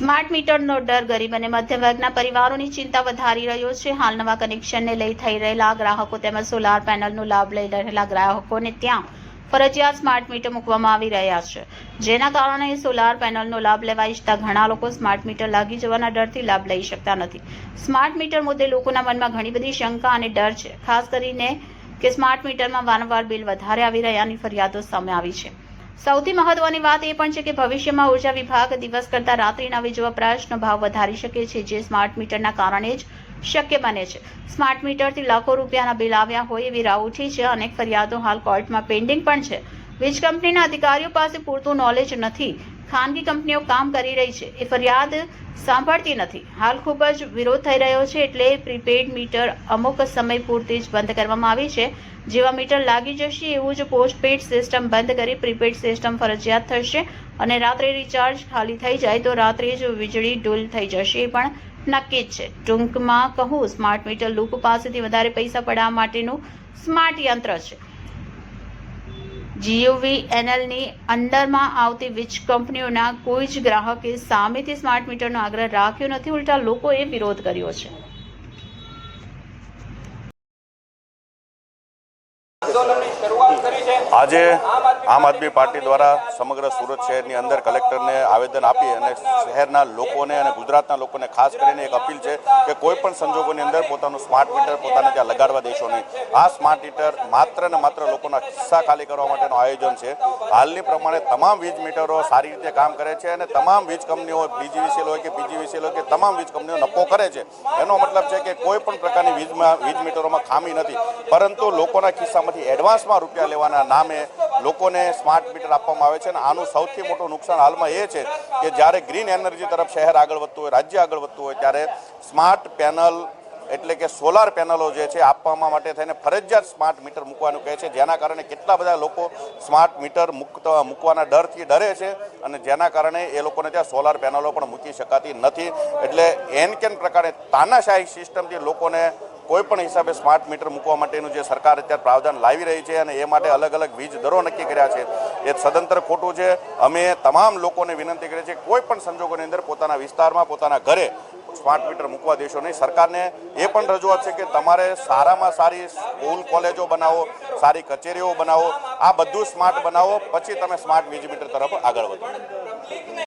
Smart મીટરનો ડર ગરીબ અને મધ્યમ વર્ગના પરિવારોની ચિંતા વધારી રહ્યો છે। હાલ નવા કનેક્શનને લઈ થઈ રહેલા ગ્રાહકો તેમજ સોલાર પેનલનો લાભ લઈ રહેલા ગ્રાહકોને ત્યાં ફરજિયાત સ્માર્ટ મીટર મૂકવામાં આવી રહ્યા છે, જેના કારણે સોલાર પેનલનો લાભ લેવા ઈચ્છતા ઘણા લોકો સ્માર્ટ મીટર લાગી જવાના ડરથી લાભ લઈ શકતા નથી। સ્માર્ટ મીટર મુદ્દે લોકોના મનમાં ઘણી બધી શંકા અને ડર છે, ખાસ કરીને કે સ્માર્ટ મીટરમાં વારંવાર બિલ વધારે આવી રહ્યાની ફરિયાદો સામે આવી છે। સૌથી મહત્વની વાત એ પણ છે કે ભવિષ્યમાં ઉર્જા વિભાગ દિવસ કરતાં રાત્રિના વીજ વપરાશનો ભાવ વધારી શકે છે, જે સ્માર્ટ મીટરના કારણે જ શક્ય બને છે। સ્માર્ટ મીટરથી લાખો રૂપિયાના બિલ આવ્યા હોય એવી રાવ ઉઠી છે। અનેક ફરિયાદો હાલ કોર્ટમાં પેન્ડિંગ પણ છે। વીજ કંપનીના અધિકારીઓ પાસે પૂરતું નોલેજ નથી, ખાનગી કંપનીઓ કામ કરી રહી છે એ ફરિયાદ સાંભળતી નથી। હાલ ખૂબ જ વિરોધ થઈ રહ્યો છે, એટલે પ્રીપેડ મીટર અમુક સમય પૂરતી જ બંધ કરવામાં આવી છે। જેવા મીટર લાગી જશે એવું જ પોસ્ટપેડ સિસ્ટમ બંધ કરી પ્રીપેડ સિસ્ટમ ફરજિયાત થશે અને રાત્રે રિચાર્જ ખાલી થઈ જાય તો રાત્રે જ વીજળી ડૂલ થઈ જશે એ પણ નક્કી જ છે। ટૂંકમાં કહું, સ્માર્ટ મીટર લોકો પાસેથી વધારે પૈસા પડાવવા માટેનું સ્માર્ટ યંત્ર છે। GUVNLની અંડરમાં આવતી વીજ કંપનીઓના કોઈ જ ગ્રાહકે સામેથી સ્માર્ટ મીટરનો આગ્રહ રાખ્યો નથી, ઉલટા લોકોએ વિરોધ કર્યો છે। આજે આમ આદમી પાર્ટી દ્વારા સમગ્ર સુરત શહેરની અંદર કલેક્ટરને આવેદન આપી અને શહેરના લોકોને અને ગુજરાતના લોકોને ખાસ કરીને એક અપીલ છે કે કોઈ પણ સંજોગોની અંદર પોતાનું સ્માર્ટ મીટર પોતાને ત્યાં લગાડવા દેશો નહીં। આ સ્માર્ટ મીટર માત્ર ને માત્ર લોકોના ખિસ્સા ખાલી કરવા માટેનું આયોજન છે। હાલની પ્રમાણે તમામ વીજ મીટરો સારી રીતે કામ કરે છે અને તમામ વીજ કંપનીઓ BGVCL હોય કે PGVCL હોય કે તમામ વીજ કંપનીઓ નફો કરે છે। એનો મતલબ છે કે કોઈ પણ પ્રકારની વીજ મીટરોમાં ખામી નથી, પરંતુ લોકોના ખિસ્સામાંથી એડવાન્સમાં રૂપિયા લેવાના નામે લોકોને સ્માર્ટ મીટર આપવામાં આવે છે। અને આનું સૌથી મોટું નુકસાન હાલમાં એ છે કે જ્યારે ગ્રીન એનર્જી તરફ શહેર આગળ વધતું હોય, રાજ્ય આગળ વધતું હોય, ત્યારે સ્માર્ટ પેનલ એટલે કે સોલાર પેનલો જે છે આપવામાં માટે થઈને ફરજિયાત સ્માર્ટ મીટર મૂકવાનું કહે છે, જેના કારણે કેટલા બધા લોકો સ્માર્ટ મીટર મૂકવાના ડરથી ડરે છે અને જેના કારણે એ લોકોને ત્યાં સોલાર પેનલો પણ મૂકી શકાતી નથી। એટલે એન કેન પ્રકારે તાનાશાહી સિસ્ટમથી લોકોને કોઈ પણ હિસાબે સ્માર્ટ મીટર મૂકવા માટેનું જે સરકાર અત્યારે પ્રાવધાન લાવી રહી છે અને એ માટે અલગ અલગ વીજ દરો નક્કી કર્યા છે, એ સદંતર ખોટું છે। અમે તમામ લોકોને વિનંતી કરીએ છીએ કોઈ પણ સંજોગોની અંદર પોતાના વિસ્તારમાં પોતાના ઘરે સ્માર્ટ મીટર મૂકવા દેશો નહીં। સરકારને એ પણ રજૂઆત છે કે તમારે સારામાં સારી સ્કૂલ કોલેજો બનાવો, સારી કચેરીઓ બનાવો, આ બધું સ્માર્ટ બનાવો, પછી તમે સ્માર્ટ વીજ મીટર તરફ આગળ વધો।